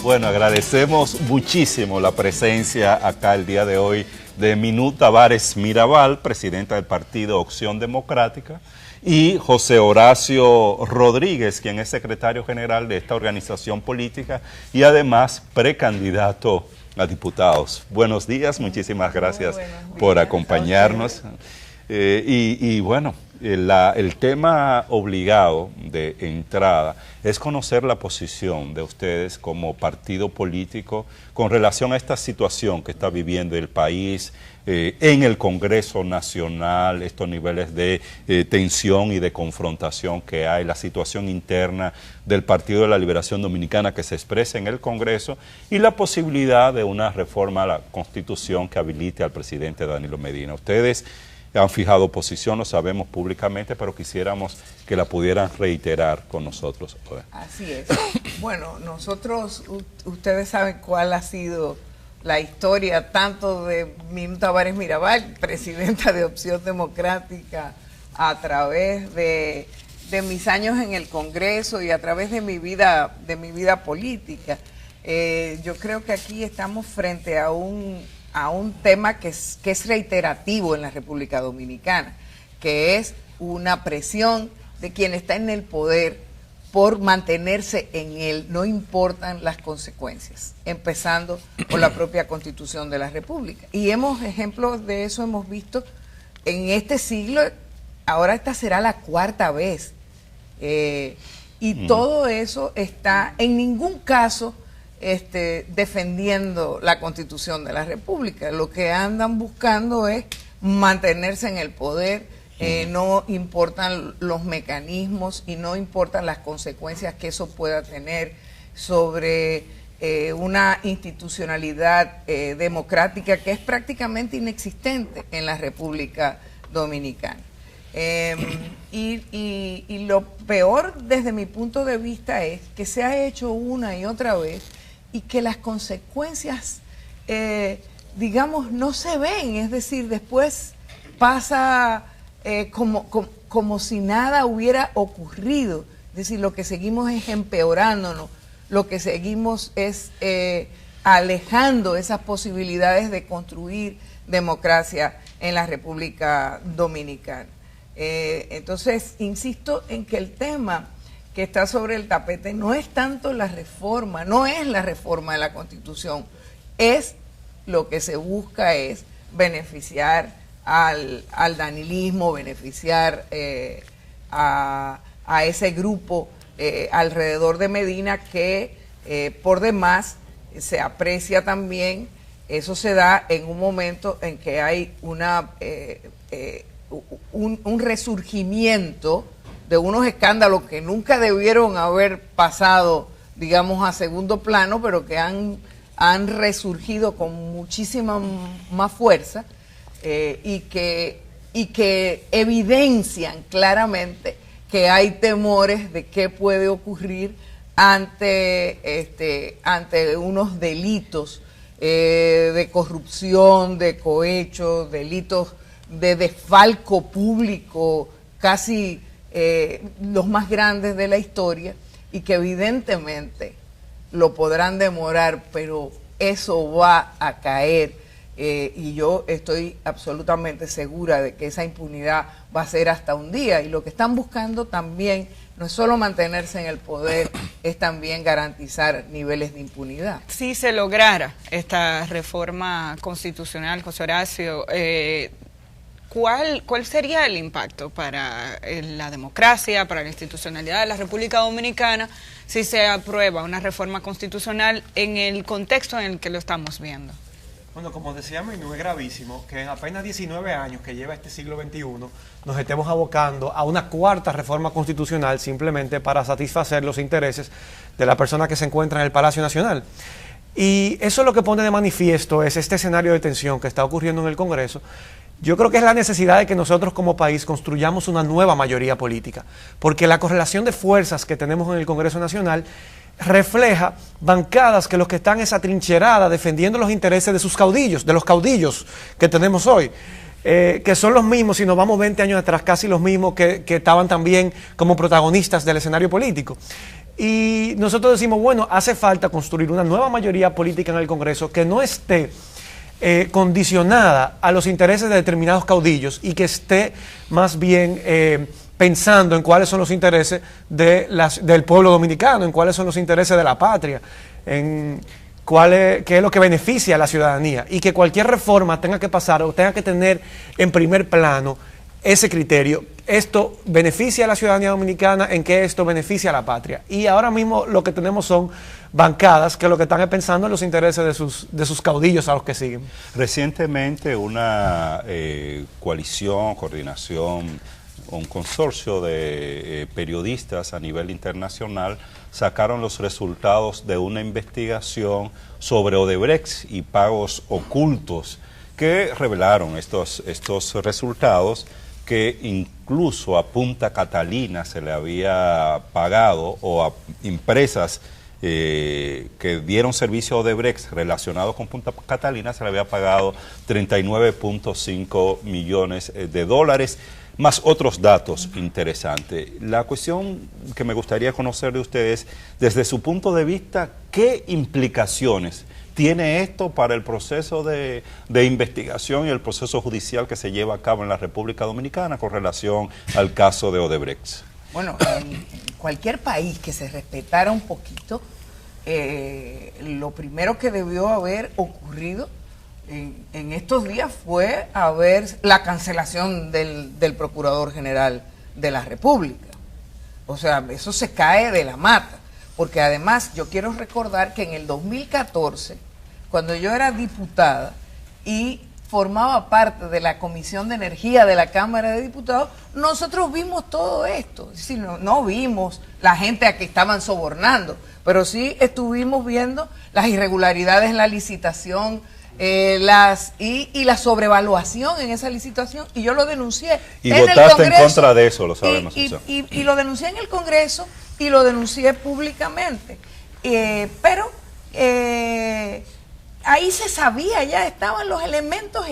Bueno, agradecemos muchísimo la presencia acá el día de hoy de Minú Tavares Mirabal, presidenta del partido Opción Democrática, y José Horacio Rodríguez, quien es secretario general de esta organización política y además precandidato a diputados. Buenos días, muchísimas gracias por acompañarnos. Y bueno, el tema obligado de entrada es conocer la posición de ustedes como partido político con relación a esta situación que está viviendo el país en el Congreso Nacional, estos niveles de tensión y de confrontación que hay, la situación interna del Partido de la Liberación Dominicana que se expresa en el Congreso y la posibilidad de una reforma a la Constitución que habilite al presidente Danilo Medina. Ustedes han fijado posición, lo sabemos públicamente, pero quisiéramos que la pudieran reiterar con nosotros. Así es. Bueno, nosotros, ustedes saben cuál ha sido la historia tanto de Minú Tavares Mirabal, presidenta de Opción Democrática, a través de mis años en el Congreso y a través de mi vida política. Yo creo que aquí estamos frente a un tema que es reiterativo en la República Dominicana, que es una presión de quien está en el poder por mantenerse en él, no importan las consecuencias, empezando por la propia Constitución de la República. Y ejemplos de eso hemos visto en este siglo, ahora esta será la cuarta vez, y todo eso está en ningún caso defendiendo la Constitución de la República. Lo que andan buscando es mantenerse en el poder, no importan los mecanismos y no importan las consecuencias que eso pueda tener sobre una institucionalidad democrática que es prácticamente inexistente en la República Dominicana. Y lo peor desde mi punto de vista es que se ha hecho una y otra vez y que las consecuencias, digamos, no se ven, es decir, después pasa como si nada hubiera ocurrido, es decir, lo que seguimos es empeorándonos, lo que seguimos es alejando esas posibilidades de construir democracia en la República Dominicana. Entonces, insisto en que el tema que está sobre el tapete no es tanto la reforma, no es la reforma de la Constitución, lo que se busca es beneficiar al danilismo, beneficiar a ese grupo alrededor de Medina que por demás se aprecia también. Eso se da en un momento en que hay un resurgimiento de unos escándalos que nunca debieron haber pasado, digamos, a segundo plano, pero que han resurgido con muchísima más fuerza y que evidencian claramente que hay temores de qué puede ocurrir ante unos delitos de corrupción, de cohecho, delitos de desfalco público, casi los más grandes de la historia, y que evidentemente lo podrán demorar, pero eso va a caer, y yo estoy absolutamente segura de que esa impunidad va a ser hasta un día, y lo que están buscando también no es solo mantenerse en el poder, es también garantizar niveles de impunidad. Si se lograra esta reforma constitucional, José Horacio, ¿cuál sería el impacto para la democracia, para la institucionalidad de la República Dominicana si se aprueba una reforma constitucional en el contexto en el que lo estamos viendo? Bueno, como decía Minú, es gravísimo que en apenas 19 años que lleva este siglo XXI nos estemos abocando a una cuarta reforma constitucional simplemente para satisfacer los intereses de la persona que se encuentra en el Palacio Nacional. Y eso lo que pone de manifiesto es este escenario de tensión que está ocurriendo en el Congreso. Yo creo que es la necesidad de que nosotros como país construyamos una nueva mayoría política, porque la correlación de fuerzas que tenemos en el Congreso Nacional refleja bancadas que los que están es atrincherada defendiendo los intereses de sus caudillos, de los caudillos que tenemos hoy, que son los mismos, si nos vamos 20 años atrás, casi los mismos que estaban también como protagonistas del escenario político. Y nosotros decimos, bueno, hace falta construir una nueva mayoría política en el Congreso que no esté condicionada a los intereses de determinados caudillos y que esté más bien pensando en cuáles son los intereses del pueblo dominicano, en cuáles son los intereses de la patria, en qué es lo que beneficia a la ciudadanía, y que cualquier reforma tenga que pasar o tenga que tener en primer plano ese criterio. Esto beneficia a la ciudadanía dominicana, en que esto beneficia a la patria. Y ahora mismo lo que tenemos son bancadas que lo que están pensando en los intereses de sus caudillos a los que siguen. Recientemente una coordinación, un consorcio de periodistas a nivel internacional sacaron los resultados de una investigación sobre Odebrecht y pagos ocultos, que revelaron estos resultados, que incluso a Punta Catalina se le había pagado, o a empresas que dieron servicio a Odebrecht relacionados con Punta Catalina se le había pagado 39.5 millones de dólares, más otros datos interesantes. La cuestión que me gustaría conocer de ustedes, desde su punto de vista, ¿qué implicaciones tiene esto para el proceso de investigación y el proceso judicial que se lleva a cabo en la República Dominicana con relación al caso de Odebrecht? Bueno, en cualquier país que se respetara un poquito, lo primero que debió haber ocurrido en estos días fue la cancelación del Procurador General de la República. O sea, eso se cae de la mata, porque además yo quiero recordar que en el 2014, cuando yo era diputada y formaba parte de la Comisión de Energía de la Cámara de Diputados, nosotros vimos todo esto. Es decir, no vimos la gente a que estaban sobornando, pero sí estuvimos viendo las irregularidades en la licitación, y la sobrevaluación en esa licitación, y yo lo denuncié. Y votaste en contra de eso, lo sabemos. Y lo denuncié en el Congreso y lo denuncié públicamente. Pero ahí se sabía, ya estaban los elementos,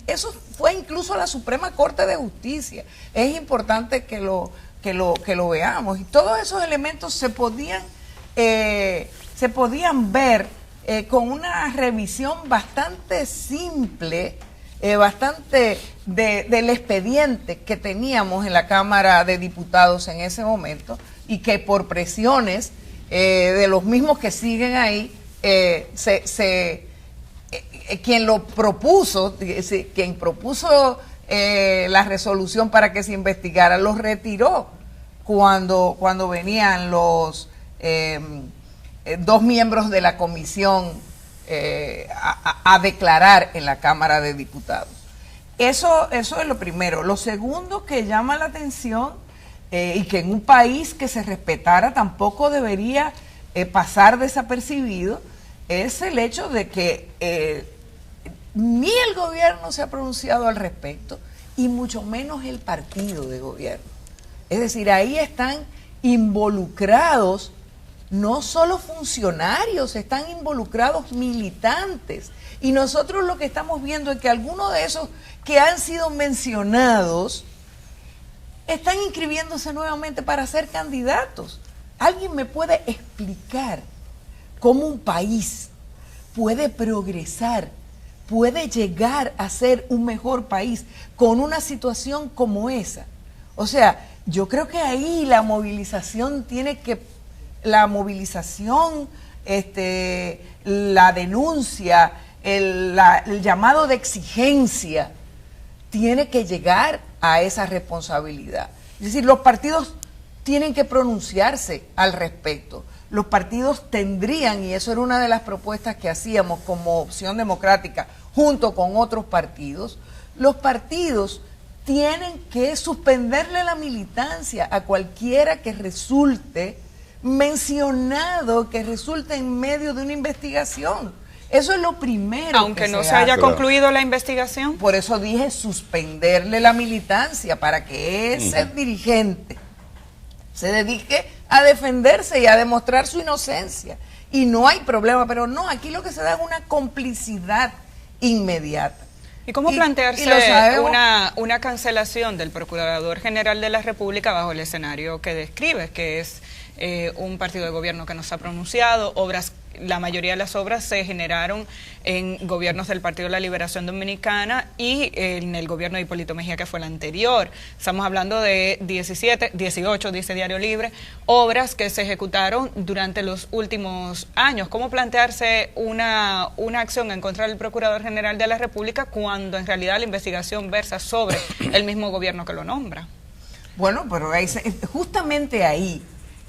eso fue incluso la Suprema Corte de Justicia. Es importante que lo veamos, y todos esos elementos se podían ver con una revisión bastante simple, bastante del expediente que teníamos en la Cámara de Diputados en ese momento, y que por presiones de los mismos que siguen ahí, quien propuso la resolución para que se investigara, lo retiró cuando venían los dos miembros de la comisión a declarar en la Cámara de Diputados. Eso es lo primero. Lo segundo que llama la atención, y que en un país que se respetara tampoco debería pasar desapercibido, es el hecho de que ni el gobierno se ha pronunciado al respecto, y mucho menos el partido de gobierno. Es decir, ahí están involucrados no solo funcionarios, están involucrados militantes. Y nosotros lo que estamos viendo es que algunos de esos que han sido mencionados están inscribiéndose nuevamente para ser candidatos. ¿Alguien me puede explicar cómo un país puede progresar, puede llegar a ser un mejor país con una situación como esa? O sea, yo creo que ahí la movilización, la denuncia, el llamado de exigencia tiene que llegar a esa responsabilidad. Es decir, los partidos tienen que pronunciarse al respecto. Los partidos tendrían, y eso era una de las propuestas que hacíamos como Opción Democrática junto con otros partidos, los partidos tienen que suspenderle la militancia a cualquiera que resulte mencionado, que resulte en medio de una investigación. Eso es lo primero. Aunque no se haya concluido la investigación. Por eso dije suspenderle la militancia, para que ese dirigente se dedique a defenderse y a demostrar su inocencia. Y no hay problema, pero no, aquí lo que se da es una complicidad inmediata. ¿Y cómo plantearse una cancelación del Procurador General de la República bajo el escenario que describes, que es un partido de gobierno que no se ha pronunciado, la mayoría de las obras se generaron en gobiernos del Partido de la Liberación Dominicana y en el gobierno de Hipólito Mejía, que fue el anterior. Estamos hablando de 18, dice Diario Libre, obras que se ejecutaron durante los últimos años. ¿Cómo plantearse una acción en contra del Procurador General de la República cuando en realidad la investigación versa sobre el mismo gobierno que lo nombra? Bueno, pero justamente ahí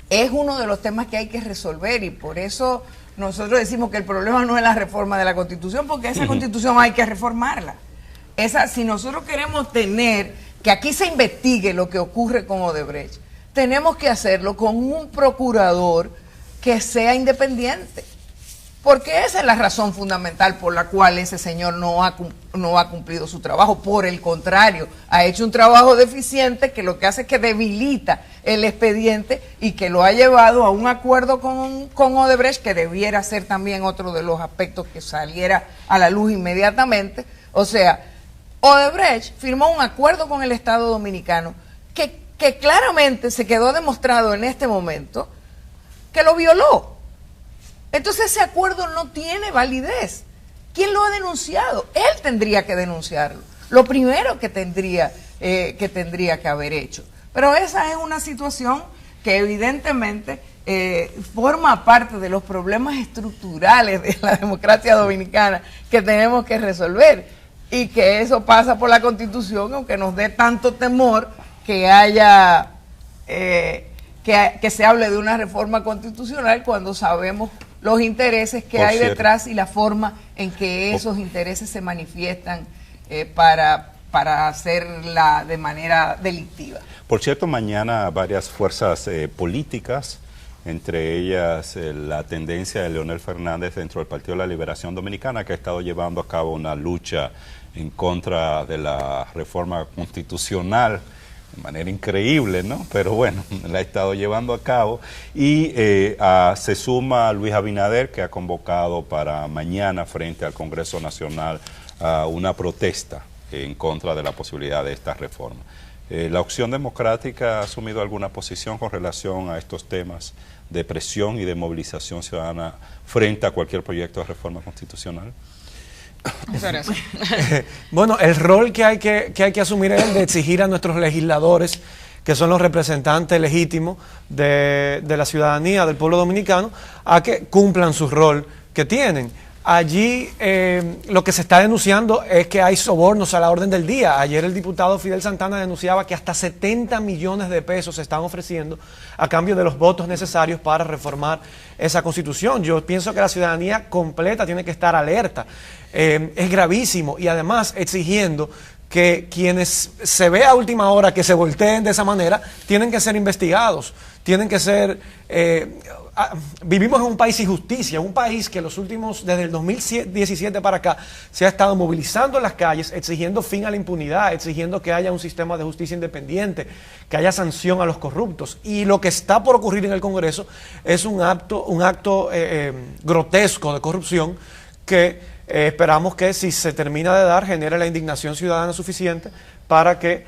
es uno de los temas que hay que resolver, y por eso nosotros decimos que el problema no es la reforma de la Constitución, porque esa Constitución hay que reformarla. Si nosotros queremos tener que aquí se investigue lo que ocurre con Odebrecht, tenemos que hacerlo con un procurador que sea independiente, porque esa es la razón fundamental por la cual ese señor no ha cumplido su trabajo. Por el contrario, ha hecho un trabajo deficiente que lo que hace es que debilita el expediente y que lo ha llevado a un acuerdo con Odebrecht, que debiera ser también otro de los aspectos que saliera a la luz inmediatamente. O sea, Odebrecht firmó un acuerdo con el Estado Dominicano que claramente se quedó demostrado en este momento que lo violó. Entonces ese acuerdo no tiene validez. ¿Quién lo ha denunciado? Él tendría que denunciarlo. Lo primero que tendría que haber hecho. Pero esa es una situación que evidentemente forma parte de los problemas estructurales de la democracia dominicana que tenemos que resolver, y que eso pasa por la Constitución, aunque nos dé tanto temor que haya que se hable de una reforma constitucional cuando sabemos los intereses que hay detrás y la forma en que esos intereses se manifiestan para hacerla de manera delictiva. Por cierto, mañana varias fuerzas políticas, entre ellas la tendencia de Leonel Fernández dentro del Partido de la Liberación Dominicana, que ha estado llevando a cabo una lucha en contra de la reforma constitucional de manera increíble, ¿no? Pero bueno, la ha estado llevando a cabo. Y se suma Luis Abinader, que ha convocado para mañana frente al Congreso Nacional una protesta en contra de la posibilidad de esta reforma. ¿La Opción Democrática ha asumido alguna posición con relación a estos temas de presión y de movilización ciudadana frente a cualquier proyecto de reforma constitucional? Bueno, el rol que hay que asumir es el de exigir a nuestros legisladores, que son los representantes legítimos de la ciudadanía, del pueblo dominicano, a que cumplan su rol que tienen. Allí lo que se está denunciando es que hay sobornos a la orden del día. Ayer el diputado Fidel Santana denunciaba que hasta 70 millones de pesos se están ofreciendo a cambio de los votos necesarios para reformar esa Constitución. Yo pienso que la ciudadanía completa tiene que estar alerta. Es gravísimo, y además exigiendo que quienes se ve a última hora que se volteen de esa manera tienen que ser investigados, tienen que ser... vivimos en un país sin justicia, un país que desde el 2017 para acá, se ha estado movilizando en las calles, exigiendo fin a la impunidad, exigiendo que haya un sistema de justicia independiente, que haya sanción a los corruptos. Y lo que está por ocurrir en el Congreso es un acto grotesco de corrupción que esperamos que, si se termina de dar, genere la indignación ciudadana suficiente para que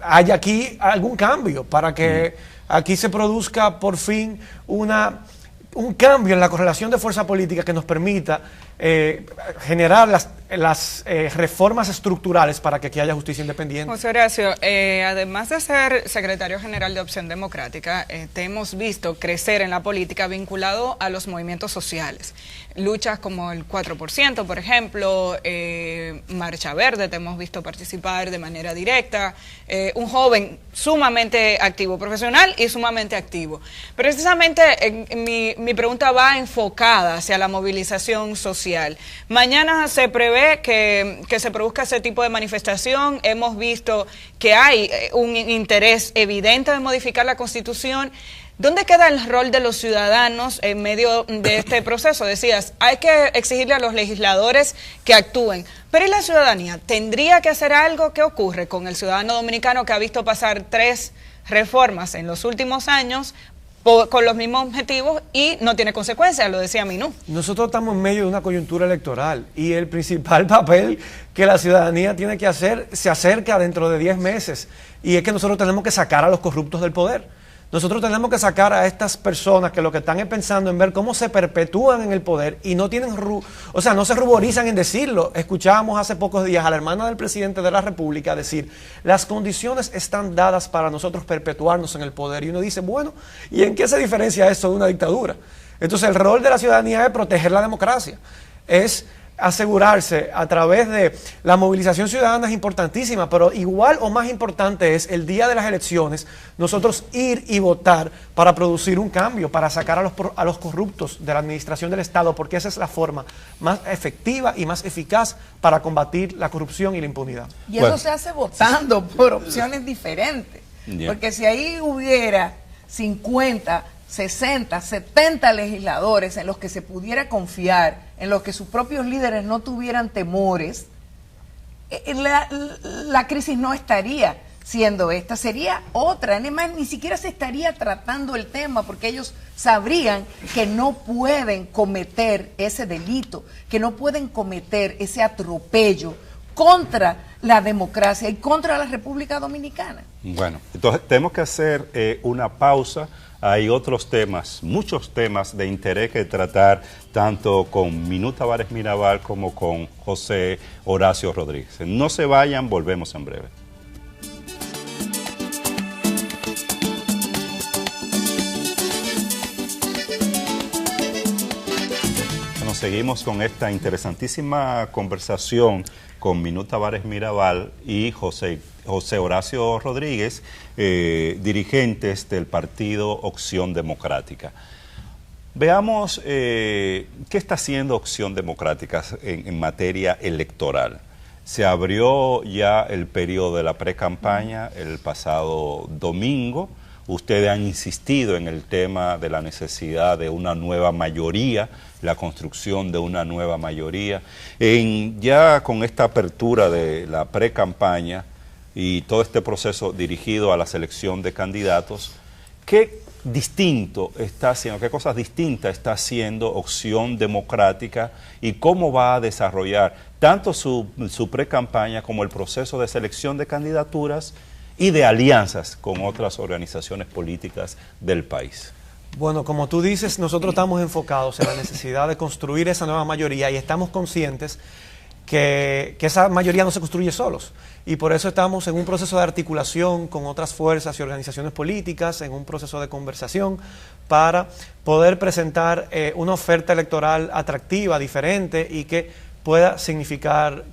haya aquí algún cambio, para que aquí se produzca por fin un cambio en la correlación de fuerza política que nos permita generar las reformas estructurales para que aquí haya justicia independiente. José Horacio, además de ser secretario general de Opción Democrática, te hemos visto crecer en la política vinculado a los movimientos sociales. Luchas como el 4%, por ejemplo, Marcha Verde, te hemos visto participar de manera directa, un joven sumamente activo, profesional y sumamente activo. Precisamente mi pregunta va enfocada hacia la movilización social. Mañana se prevé que se produzca ese tipo de manifestación. Hemos visto que hay un interés evidente de modificar la Constitución. ¿Dónde queda el rol de los ciudadanos en medio de este proceso? Decías, hay que exigirle a los legisladores que actúen, pero ¿y la ciudadanía? ¿Tendría que hacer algo? ¿Qué ocurre con el ciudadano dominicano que ha visto pasar 3 reformas en los últimos años con los mismos objetivos y no tiene consecuencias? Lo decía Minú. Nosotros estamos en medio de una coyuntura electoral y el principal papel que la ciudadanía tiene que hacer se acerca dentro de 10 meses, y es que nosotros tenemos que sacar a los corruptos del poder. Nosotros tenemos que sacar a estas personas que lo que están es pensando en ver cómo se perpetúan en el poder y no tienen, no se ruborizan en decirlo. Escuchábamos hace pocos días a la hermana del presidente de la República decir, las condiciones están dadas para nosotros perpetuarnos en el poder. Y uno dice, bueno, ¿y en qué se diferencia eso de una dictadura? Entonces el rol de la ciudadanía es proteger la democracia, es asegurarse a través de la movilización ciudadana, es importantísima, pero igual o más importante es el día de las elecciones nosotros ir y votar para producir un cambio, para sacar a los corruptos de la administración del Estado, porque esa es la forma más efectiva y más eficaz para combatir la corrupción y la impunidad. Y eso se hace votando por opciones diferentes, porque si ahí hubiera 50, 60, 70 legisladores en los que se pudiera confiar, en los que sus propios líderes no tuvieran temores, la crisis no estaría siendo esta, sería otra. Además, ni siquiera se estaría tratando el tema, porque ellos sabrían que no pueden cometer ese delito, que no pueden cometer ese atropello contra la democracia y contra la República Dominicana. Bueno, entonces tenemos que hacer una pausa. Hay otros temas, muchos temas de interés que tratar, tanto con Minuta Vares Mirabal como con José Horacio Rodríguez. No se vayan, volvemos en breve. Bueno, seguimos con esta interesantísima conversación con Minuta Vares Mirabal y José Horacio Rodríguez, dirigentes del partido Opción Democrática. Veamos qué está haciendo Opción Democrática en materia electoral. Se abrió ya el periodo de la pre-campaña el pasado domingo. Ustedes han insistido en el tema de la necesidad de una nueva mayoría, la construcción de una nueva mayoría. Ya con esta apertura de la pre-campaña y todo este proceso dirigido a la selección de candidatos, ¿qué distinto está haciendo, qué cosas distintas está haciendo Opción Democrática y cómo va a desarrollar tanto su pre-campaña como el proceso de selección de candidaturas y de alianzas con otras organizaciones políticas del país? Bueno, como tú dices, nosotros estamos enfocados en la necesidad de construir esa nueva mayoría y estamos conscientes que esa mayoría no se construye solos. Y por eso estamos en un proceso de articulación con otras fuerzas y organizaciones políticas, en un proceso de conversación para poder presentar una oferta electoral atractiva, diferente y que pueda significar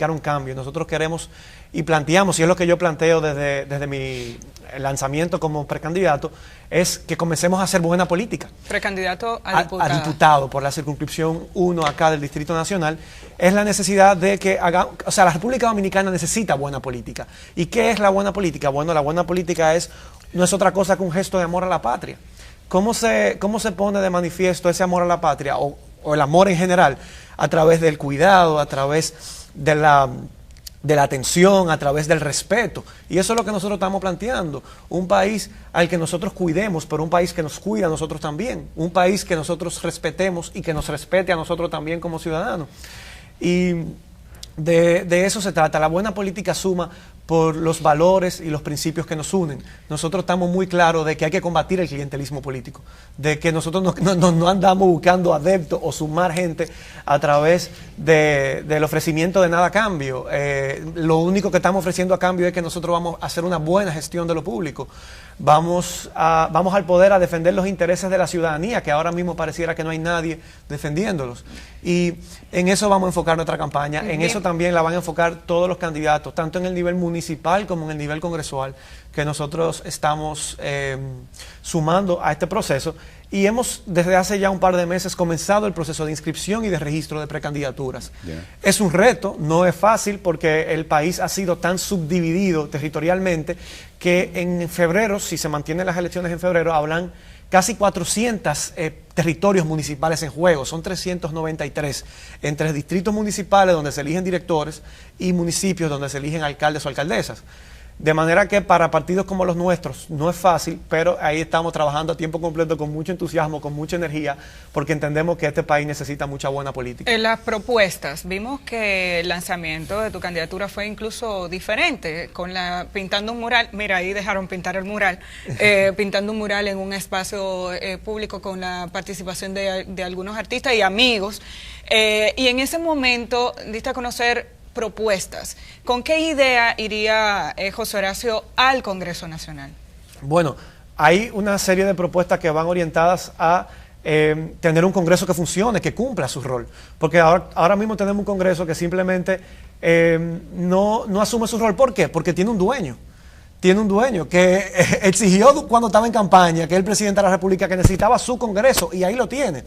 un cambio. Nosotros queremos y planteamos, y es lo que yo planteo desde mi lanzamiento como precandidato, es que comencemos a hacer buena política. Precandidato a diputado. A diputado por la circunscripción 1 acá del Distrito Nacional, es la necesidad de que la República Dominicana necesita buena política. ¿Y qué es la buena política? Bueno, la buena política no es otra cosa que un gesto de amor a la patria. ¿Cómo se pone de manifiesto ese amor a la patria o el amor en general? A través del cuidado, a través de la atención, a través del respeto. Y eso es lo que nosotros estamos planteando. Un país al que nosotros cuidemos, pero un país que nos cuida a nosotros también. Un país que nosotros respetemos y que nos respete a nosotros también como ciudadanos. Y de eso se trata. La buena política suma por los valores y los principios que nos unen. Nosotros estamos muy claros de que hay que combatir el clientelismo político, de que nosotros no andamos buscando adeptos o sumar gente a través del ofrecimiento de nada a cambio. Lo único que estamos ofreciendo a cambio es que nosotros vamos a hacer una buena gestión de lo público. Vamos al poder a defender los intereses de la ciudadanía, que ahora mismo pareciera que no hay nadie defendiéndolos. Y en eso vamos a enfocar nuestra campaña, en eso también la van a enfocar todos los candidatos, tanto en el nivel municipal como en el nivel congresual, que nosotros estamos sumando a este proceso. Y hemos, desde hace ya un par de meses, comenzado el proceso de inscripción y de registro de precandidaturas. Es un reto, no es fácil, porque el país ha sido tan subdividido territorialmente que en febrero, si se mantienen las elecciones en febrero, hablan casi 400 territorios municipales en juego. Son 393 entre distritos municipales donde se eligen directores y municipios donde se eligen alcaldes o alcaldesas. De manera que para partidos como los nuestros no es fácil, pero ahí estamos trabajando a tiempo completo con mucho entusiasmo, con mucha energía, porque entendemos que este país necesita mucha buena política. En las propuestas, vimos que el lanzamiento de tu candidatura fue incluso diferente, pintando un mural, mira, ahí dejaron pintar el mural, pintando un mural en un espacio público con la participación de algunos artistas y amigos, y en ese momento diste a conocer propuestas. ¿Con qué idea iría José Horacio al Congreso Nacional? Bueno, hay una serie de propuestas que van orientadas a tener un Congreso que funcione, que cumpla su rol. Porque ahora mismo tenemos un Congreso que simplemente no asume su rol. ¿Por qué? Porque tiene un dueño. Tiene un dueño que exigió cuando estaba en campaña, que es el presidente de la República, que necesitaba su Congreso, y ahí lo tiene.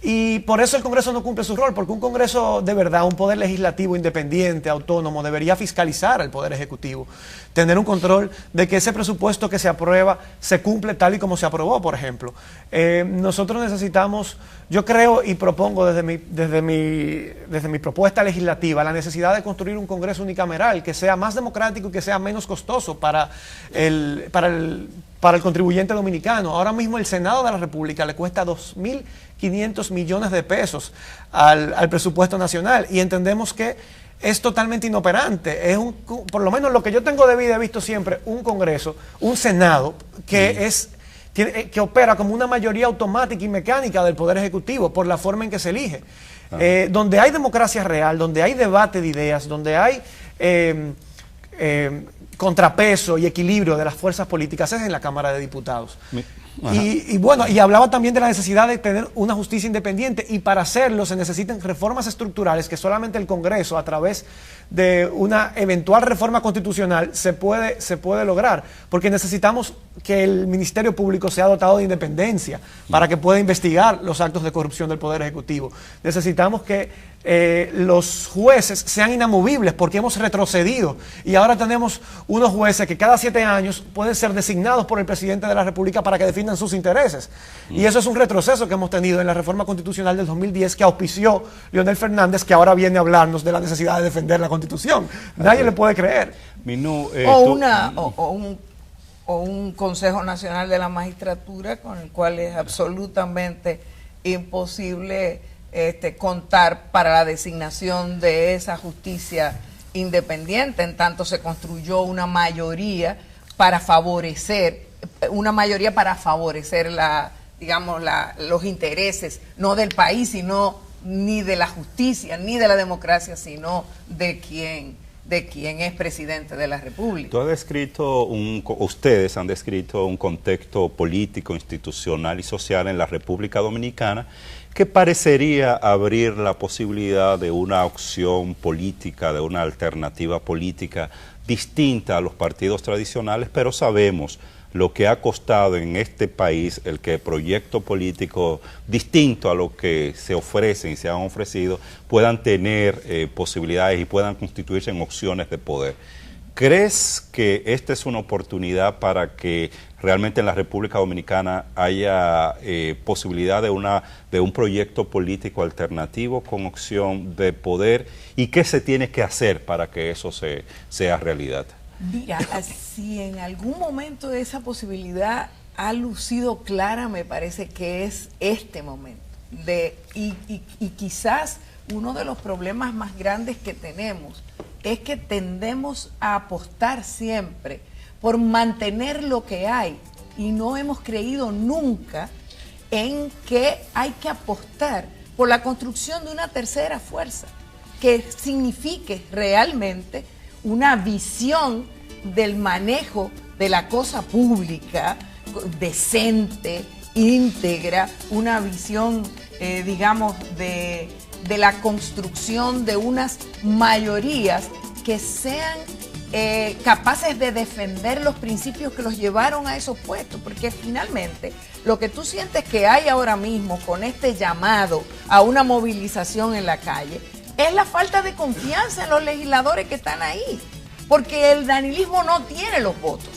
Y por eso el Congreso no cumple su rol, porque un Congreso de verdad, un poder legislativo independiente, autónomo, debería fiscalizar al Poder Ejecutivo, tener un control de que ese presupuesto que se aprueba se cumple tal y como se aprobó, por ejemplo. Nosotros necesitamos, yo creo y propongo desde mi propuesta legislativa, la necesidad de construir un Congreso unicameral que sea más democrático y que sea menos costoso para el contribuyente dominicano. Ahora mismo el Senado de la República le cuesta 2.500 millones de pesos al presupuesto nacional, y entendemos que es totalmente inoperante. Es por lo menos lo que yo tengo de vida, he visto siempre un Congreso, un Senado que que opera como una mayoría automática y mecánica del Poder Ejecutivo por la forma en que se elige. Donde hay democracia real, donde hay debate de ideas, donde hay contrapeso y equilibrio de las fuerzas políticas, es en la Cámara de Diputados. Y bueno, y hablaba también de la necesidad de tener una justicia independiente, y para hacerlo se necesitan reformas estructurales que solamente el Congreso, a través de una eventual reforma constitucional, se puede lograr, porque necesitamos que el Ministerio Público sea dotado de independencia para que pueda investigar los actos de corrupción del Poder Ejecutivo. Necesitamos que los jueces sean inamovibles, porque hemos retrocedido y ahora tenemos unos jueces que cada 7 años pueden ser designados por el presidente de la República para que defiendan sus intereses. Y eso es un retroceso que hemos tenido en la reforma constitucional del 2010 que auspició Leonel Fernández, que ahora viene a hablarnos de la necesidad de defender la Constitución. Nadie le puede creer. Minú, o un Consejo Nacional de la Magistratura con el cual es absolutamente imposible contar para la designación de esa justicia independiente, en tanto se construyó una mayoría para favorecer los intereses, no del país, sino ni de la justicia, ni de la democracia, sino de quien es presidente de la República. Ustedes han descrito un contexto político, institucional y social en la República Dominicana que parecería abrir la posibilidad de una opción política, de una alternativa política distinta a los partidos tradicionales, pero sabemos lo que ha costado en este país el que proyectos políticos distintos a lo que se ofrecen y se han ofrecido puedan tener posibilidades y puedan constituirse en opciones de poder. ¿Crees que esta es una oportunidad para que realmente en la República Dominicana haya posibilidad de un proyecto político alternativo con opción de poder? ¿Y qué se tiene que hacer para que eso sea realidad? Mira, si en algún momento esa posibilidad ha lucido clara, me parece que es este momento. Y quizás uno de los problemas más grandes que tenemos es que tendemos a apostar siempre por mantener lo que hay, y no hemos creído nunca en que hay que apostar por la construcción de una tercera fuerza que signifique realmente una visión del manejo de la cosa pública decente, íntegra, una visión, de la construcción de unas mayorías que sean capaces de defender los principios que los llevaron a esos puestos, porque finalmente lo que tú sientes que hay ahora mismo con este llamado a una movilización en la calle es la falta de confianza en los legisladores que están ahí, porque el danilismo no tiene los votos.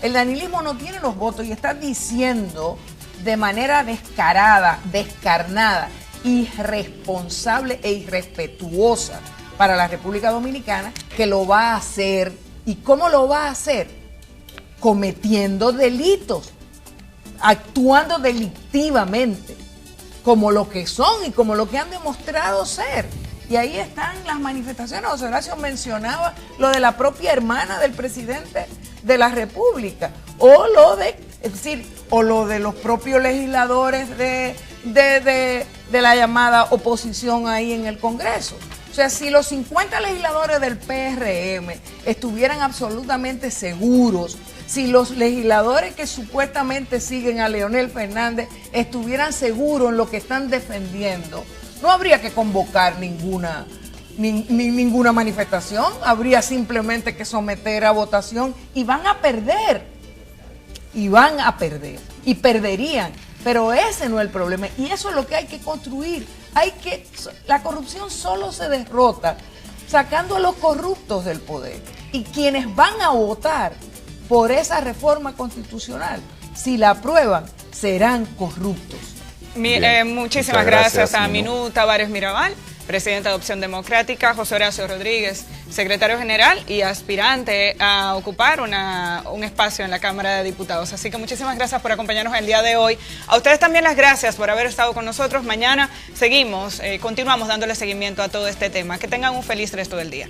El danilismo no tiene los votos y está diciendo de manera descarada, descarnada, irresponsable e irrespetuosa para la República Dominicana que lo va a hacer ¿Y cómo lo va a hacer? Cometiendo delitos, actuando delictivamente, como lo que son y como lo que han demostrado ser. Y ahí están las manifestaciones. José Horacio mencionaba lo de la propia hermana del presidente de la República, o lo de los propios legisladores de la llamada oposición ahí en el Congreso. O sea, si los 50 legisladores del PRM estuvieran absolutamente seguros, si los legisladores que supuestamente siguen a Leonel Fernández estuvieran seguros en lo que están defendiendo, no habría que convocar ninguna manifestación, habría simplemente que someter a votación y van a perder, y perderían, pero ese no es el problema y eso es lo que hay que construir. La corrupción solo se derrota sacando a los corruptos del poder, y quienes van a votar por esa reforma constitucional, si la aprueban, serán corruptos. Muchísimas gracias a Minú Tavares Mirabal, presidenta de Opción Democrática, José Horacio Rodríguez, secretario general y aspirante a ocupar un espacio en la Cámara de Diputados. Así que muchísimas gracias por acompañarnos el día de hoy. A ustedes también las gracias por haber estado con nosotros. Mañana continuamos dándole seguimiento a todo este tema. Que tengan un feliz resto del día.